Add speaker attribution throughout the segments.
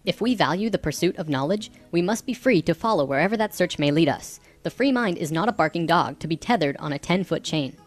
Speaker 1: If we value the pursuit of knowledge, we must be free to follow wherever that search may lead us. The free mind is not a barking dog to be tethered on a 10-foot chain.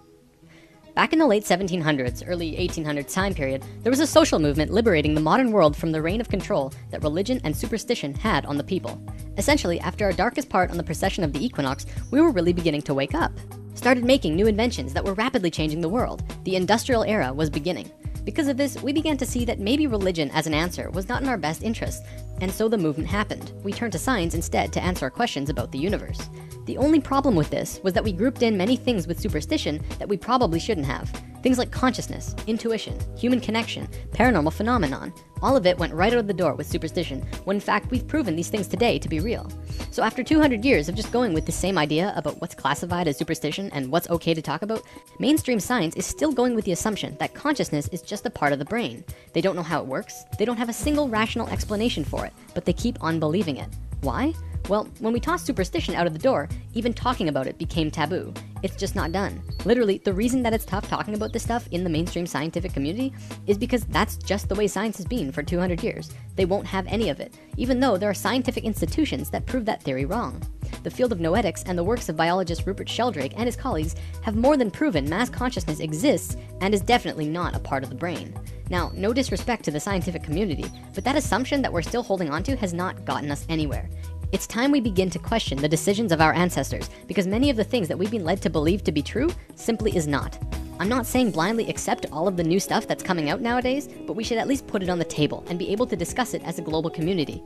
Speaker 1: Back in the late 1700s, early 1800s time period, there was a social movement liberating the modern world from the reign of control that religion and superstition had on the people. Essentially, after our darkest part on the precession of the equinox, we were really beginning to wake up. Started making new inventions that were rapidly changing the world. The industrial era was beginning. Because of this, we began to see that maybe religion as an answer was not in our best interest, and so the movement happened. We turned to science instead to answer our questions about the universe. The only problem with this was that we grouped in many things with superstition that we probably shouldn't have. Things like consciousness, intuition, human connection, paranormal phenomenon. All of it went right out of the door with superstition, when in fact we've proven these things today to be real. So after 200 years of just going with the same idea about what's classified as superstition and what's okay to talk about, mainstream science is still going with the assumption that consciousness is just a part of the brain. They don't know how it works, they don't have a single rational explanation for it, but they keep on believing it. Why? Well, when we tossed superstition out of the door, even talking about it became taboo. It's just not done. Literally, the reason that it's tough talking about this stuff in the mainstream scientific community is because that's just the way science has been for 200 years. They won't have any of it, even though there are scientific institutions that prove that theory wrong. The field of noetics and the works of biologist Rupert Sheldrake and his colleagues have more than proven mass consciousness exists and is definitely not a part of the brain. Now, no disrespect to the scientific community, but that assumption that we're still holding onto has not gotten us anywhere. It's time we begin to question the decisions of our ancestors, because many of the things that we've been led to believe to be true simply is not. I'm not saying blindly accept all of the new stuff that's coming out nowadays, but we should at least put it on the table and be able to discuss it as a global community.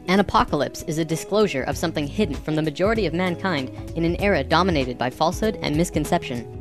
Speaker 1: An apocalypse is a disclosure of something hidden from the majority of mankind in an era dominated by falsehood and misconception.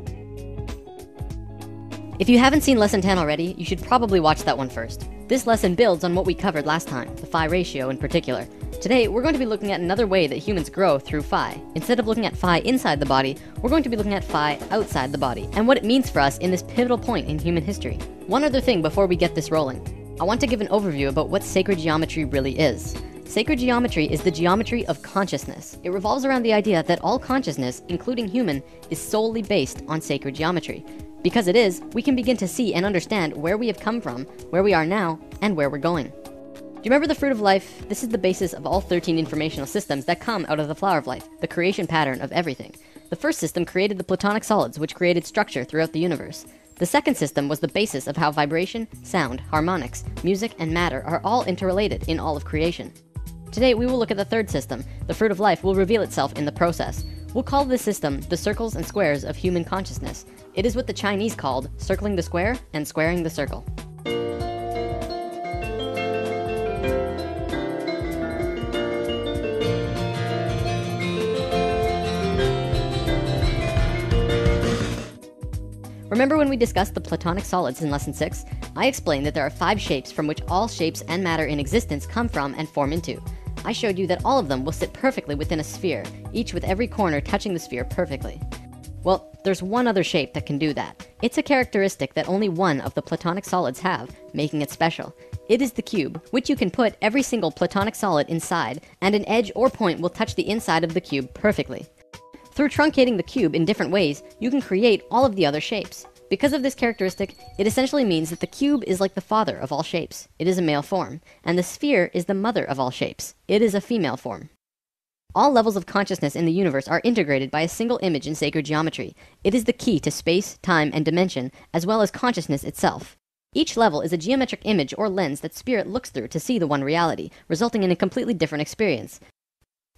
Speaker 1: If you haven't seen lesson 10 already, you should probably watch that one first. This lesson builds on what we covered last time, the phi ratio in particular. Today, we're going to be looking at another way that humans grow through phi. Instead of looking at phi inside the body, we're going to be looking at phi outside the body, and what it means for us in this pivotal point in human history. One other thing before we get this rolling. I want to give an overview about what sacred geometry really is. Sacred geometry is the geometry of consciousness. It revolves around the idea that all consciousness, including human, is solely based on sacred geometry. Because it is, we can begin to see and understand where we have come from, where we are now, and where we're going. Do you remember the fruit of life? This is the basis of all 13 informational systems that come out of the flower of life, the creation pattern of everything. The first system created the platonic solids, which created structure throughout the universe. The second system was the basis of how vibration, sound, harmonics, music, and matter are all interrelated in all of creation. Today, we will look at the third system. The fruit of life will reveal itself in the process. We'll call this system the circles and squares of human consciousness. It is what the Chinese called circling the square and squaring the circle. Remember when we discussed the platonic solids in lesson 6? I explained that there are 5 shapes from which all shapes and matter in existence come from and form into. I showed you that all of them will sit perfectly within a sphere, each with every corner touching the sphere perfectly. Well, there's one other shape that can do that. It's a characteristic that only one of the platonic solids have, making it special. It is the cube, which you can put every single platonic solid inside, and an edge or point will touch the inside of the cube perfectly. Through truncating the cube in different ways, you can create all of the other shapes. Because of this characteristic, it essentially means that the cube is like the father of all shapes. It is a male form. And the sphere is the mother of all shapes. It is a female form. All levels of consciousness in the universe are integrated by a single image in sacred geometry. It is the key to space, time, and dimension, as well as consciousness itself. Each level is a geometric image or lens that spirit looks through to see the one reality, resulting in a completely different experience.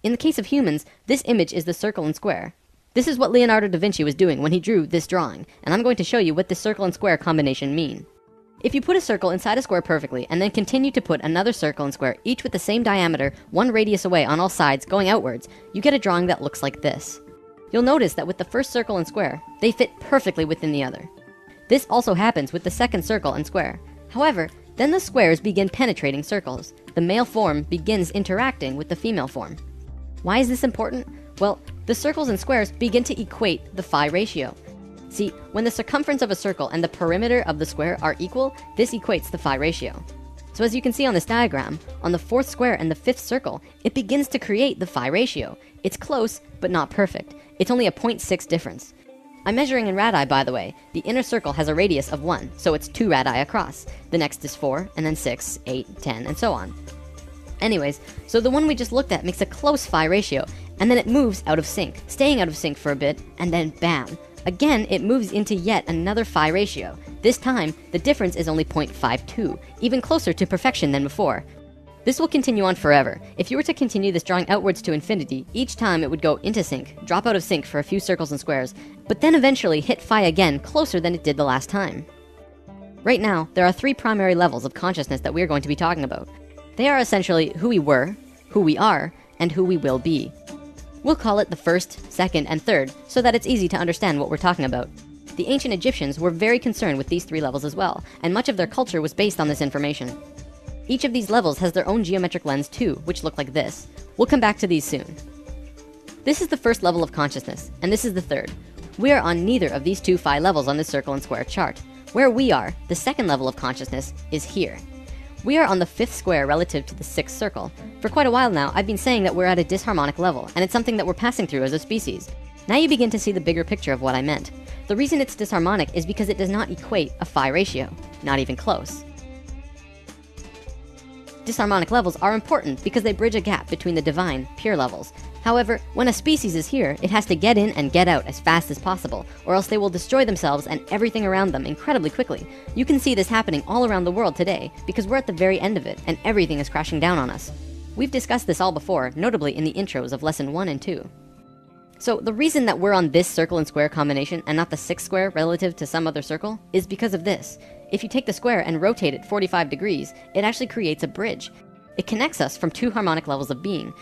Speaker 1: In the case of humans, this image is the circle and square. This is what Leonardo da Vinci was doing when he drew this drawing, and I'm going to show you what this circle and square combination mean. If you put a circle inside a square perfectly, and then continue to put another circle and square, each with the same diameter, one radius away on all sides, going outwards, you get a drawing that looks like this. You'll notice that with the first circle and square, they fit perfectly within the other. This also happens with the second circle and square. However, then the squares begin penetrating circles. The male form begins interacting with the female form. Why is this important? Well, the circles and squares begin to equate the phi ratio. See, when the circumference of a circle and the perimeter of the square are equal, this equates the phi ratio. So as you can see on this diagram, on the 4th square and the 5th circle, it begins to create the phi ratio. It's close, but not perfect. It's only a 0.6 difference. I'm measuring in radii, by the way. The inner circle has a radius of 1, so it's 2 radii across. The next is 4, and then 6, 8, 10, and so on. Anyways, so the one we just looked at makes a close phi ratio, and then it moves out of sync, staying out of sync for a bit, and then bam! Again, it moves into yet another phi ratio. This time, the difference is only 0.52, even closer to perfection than before. This will continue on forever. If you were to continue this drawing outwards to infinity, each time it would go into sync, drop out of sync for a few circles and squares, but then eventually hit phi again closer than it did the last time. Right now, there are 3 primary levels of consciousness that we are going to be talking about. They are essentially who we were, who we are, and who we will be. We'll call it the first, second, and third, so that it's easy to understand what we're talking about. The ancient Egyptians were very concerned with these 3 levels as well, and much of their culture was based on this information. Each of these levels has their own geometric lens too, which look like this. We'll come back to these soon. This is the first level of consciousness, and this is the third. We are on neither of these 2 phi levels on this circle and square chart. Where we are, the second level of consciousness, is here. We are on the 5th square relative to the 6th circle. For quite a while now, I've been saying that we're at a disharmonic level, and it's something that we're passing through as a species. Now you begin to see the bigger picture of what I meant. The reason it's disharmonic is because it does not equate a phi ratio, not even close. Disharmonic levels are important because they bridge a gap between the divine, pure levels. However, when a species is here, it has to get in and get out as fast as possible, or else they will destroy themselves and everything around them incredibly quickly. You can see this happening all around the world today, because we're at the very end of it, and everything is crashing down on us. We've discussed this all before, notably in the intros of lesson 1 and 2. So the reason that we're on this circle and square combination and not the 6th square relative to some other circle is because of this. If you take the square and rotate it 45 degrees, it actually creates a bridge. It connects us from 2 harmonic levels of being.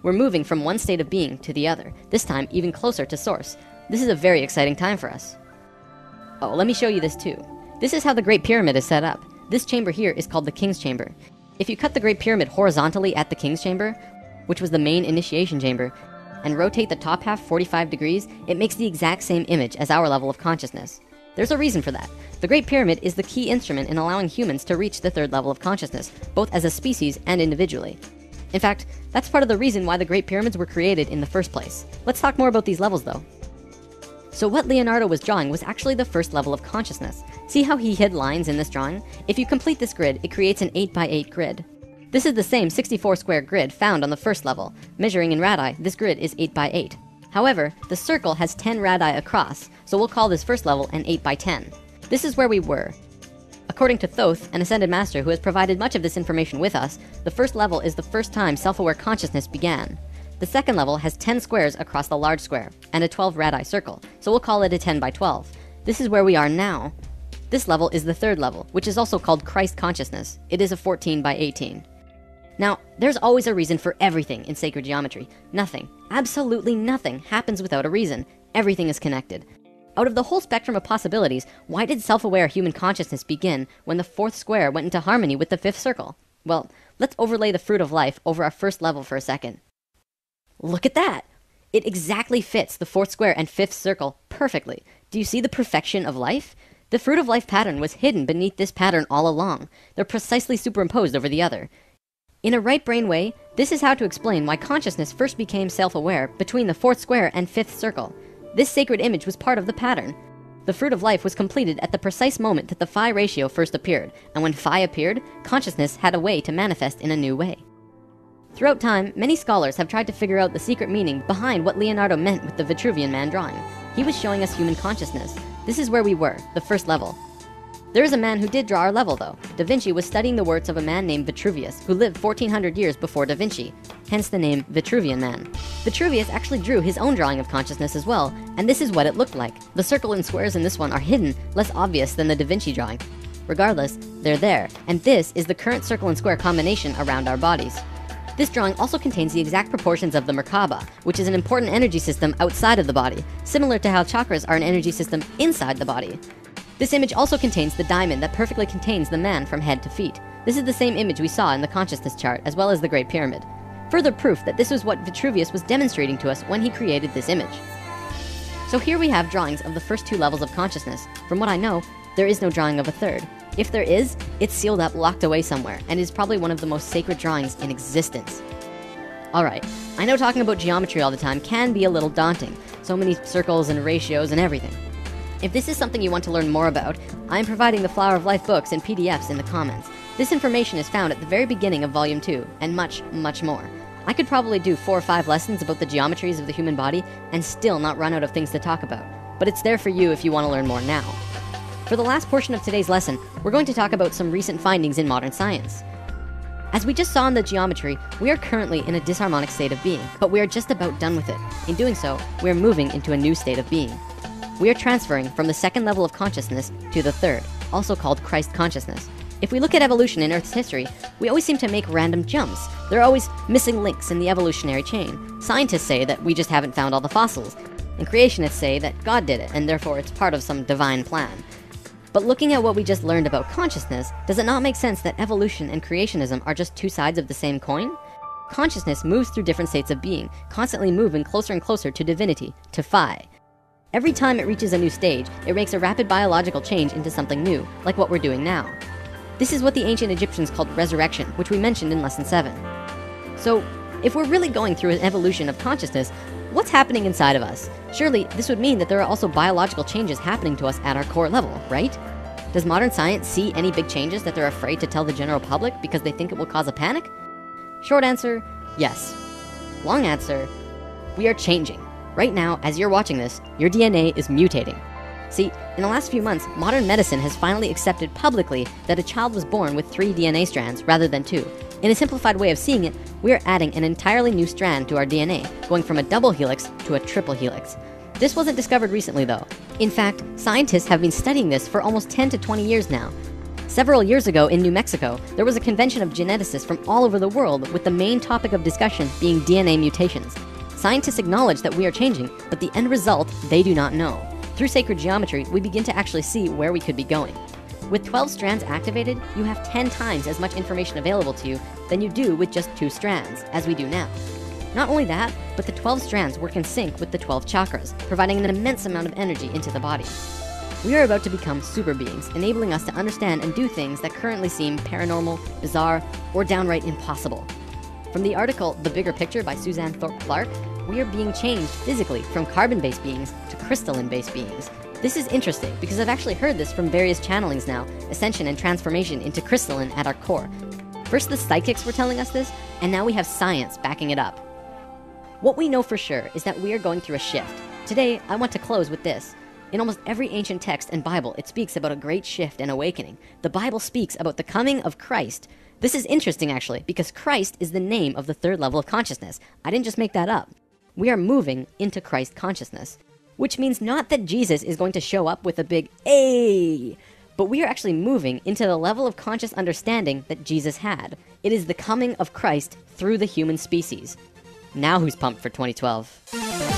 Speaker 1: We're moving from one state of being to the other, this time even closer to source. This is a very exciting time for us. Oh, let me show you this too. This is how the Great Pyramid is set up. This chamber here is called the King's Chamber. If you cut the Great Pyramid horizontally at the King's Chamber, which was the main initiation chamber, and rotate the top half 45 degrees, it makes the exact same image as our level of consciousness. There's a reason for that. The Great Pyramid is the key instrument in allowing humans to reach the 3rd level of consciousness, both as a species and individually. In fact, that's part of the reason why the Great Pyramids were created in the first place. Let's talk more about these levels though. So what Leonardo was drawing was actually the first level of consciousness. See how he hid lines in this drawing? If you complete this grid, it creates an 8x8 grid. This is the same 64 square grid found on the first level. Measuring in radii, this grid is 8x8. However, the circle has 10 radii across, so we'll call this first level an 8x10. This is where we were. According to Thoth, an Ascended Master who has provided much of this information with us, the first level is the first time self-aware consciousness began. The second level has 10 squares across the large square, and a 12 radii circle, so we'll call it a 10x12. This is where we are now. This level is the 3rd level, which is also called Christ consciousness. It is a 14x18. Now, there's always a reason for everything in sacred geometry. Nothing, absolutely nothing, happens without a reason. Everything is connected. Out of the whole spectrum of possibilities, why did self-aware human consciousness begin when the 4th square went into harmony with the 5th circle? Well, let's overlay the fruit of life over our first level for a second. Look at that! It exactly fits the 4th square and 5th circle perfectly. Do you see the perfection of life? The fruit of life pattern was hidden beneath this pattern all along. They're precisely superimposed over the other. In a right brain way, this is how to explain why consciousness first became self-aware between the 4th square and 5th circle. This sacred image was part of the pattern. The fruit of life was completed at the precise moment that the phi ratio first appeared, and when phi appeared, consciousness had a way to manifest in a new way. Throughout time, many scholars have tried to figure out the secret meaning behind what Leonardo meant with the Vitruvian Man drawing. He was showing us human consciousness. This is where we were, the first level. There is a man who did draw our level though. Da Vinci was studying the works of a man named Vitruvius, who lived 1400 years before Da Vinci, hence the name Vitruvian Man. Vitruvius actually drew his own drawing of consciousness as well, and this is what it looked like. The circle and squares in this one are hidden, less obvious than the Da Vinci drawing. Regardless, they're there, and this is the current circle and square combination around our bodies. This drawing also contains the exact proportions of the Merkaba, which is an important energy system outside of the body, similar to how chakras are an energy system inside the body. This image also contains the diamond that perfectly contains the man from head to feet. This is the same image we saw in the consciousness chart, as well as the Great Pyramid. Further proof that this was what Vitruvius was demonstrating to us when he created this image. So here we have drawings of the first 2 levels of consciousness. From what I know, there is no drawing of a third. If there is, it's sealed up, locked away somewhere, and is probably one of the most sacred drawings in existence. Alright, I know talking about geometry all the time can be a little daunting. So many circles and ratios and everything. If this is something you want to learn more about, I am providing the Flower of Life books and PDFs in the comments. This information is found at the very beginning of Volume 2, and much, much more. I could probably do 4 or 5 lessons about the geometries of the human body and still not run out of things to talk about. But it's there for you if you want to learn more now. For the last portion of today's lesson, we're going to talk about some recent findings in modern science. As we just saw in the geometry, we are currently in a disharmonic state of being, but we are just about done with it. In doing so, we are moving into a new state of being. We are transferring from the second level of consciousness to the third, also called Christ consciousness. If we look at evolution in Earth's history, we always seem to make random jumps. There are always missing links in the evolutionary chain. Scientists say that we just haven't found all the fossils, and creationists say that God did it, and therefore it's part of some divine plan. But looking at what we just learned about consciousness, does it not make sense that evolution and creationism are just two sides of the same coin? Consciousness moves through different states of being, constantly moving closer and closer to divinity, to Phi. Every time it reaches a new stage, it makes a rapid biological change into something new, like what we're doing now. This is what the ancient Egyptians called resurrection, which we mentioned in lesson 7. So, if we're really going through an evolution of consciousness, what's happening inside of us? Surely, this would mean that there are also biological changes happening to us at our core level, right? Does modern science see any big changes that they're afraid to tell the general public because they think it will cause a panic? Short answer, yes. Long answer, we are changing. Right now, as you're watching this, your DNA is mutating. See, in the last few months, modern medicine has finally accepted publicly that a child was born with 3 DNA strands rather than 2. In a simplified way of seeing it, we are adding an entirely new strand to our DNA, going from a double helix to a triple helix. This wasn't discovered recently though. In fact, scientists have been studying this for almost 10 to 20 years now. Several years ago in New Mexico, there was a convention of geneticists from all over the world with the main topic of discussion being DNA mutations. Scientists acknowledge that we are changing, but the end result, they do not know. Through sacred geometry, we begin to actually see where we could be going. With 12 strands activated, you have 10 times as much information available to you than you do with just 2 strands, as we do now. Not only that, but the 12 strands work in sync with the 12 chakras, providing an immense amount of energy into the body. We are about to become super beings, enabling us to understand and do things that currently seem paranormal, bizarre, or downright impossible. From the article, The Bigger Picture by Suzanne Thorpe Clarke, we are being changed physically from carbon-based beings to crystalline-based beings. This is interesting because I've actually heard this from various channelings now, ascension and transformation into crystalline at our core. First the psychics were telling us this, and now we have science backing it up. What we know for sure is that we are going through a shift. Today, I want to close with this. In almost every ancient text and Bible, it speaks about a great shift and awakening. The Bible speaks about the coming of Christ. This is interesting actually, because Christ is the name of the third level of consciousness. I didn't just make that up. We are moving into Christ consciousness, which means not that Jesus is going to show up with a big "Ay!" but we are actually moving into the level of conscious understanding that Jesus had. It is the coming of Christ through the human species. Now who's pumped for 2012?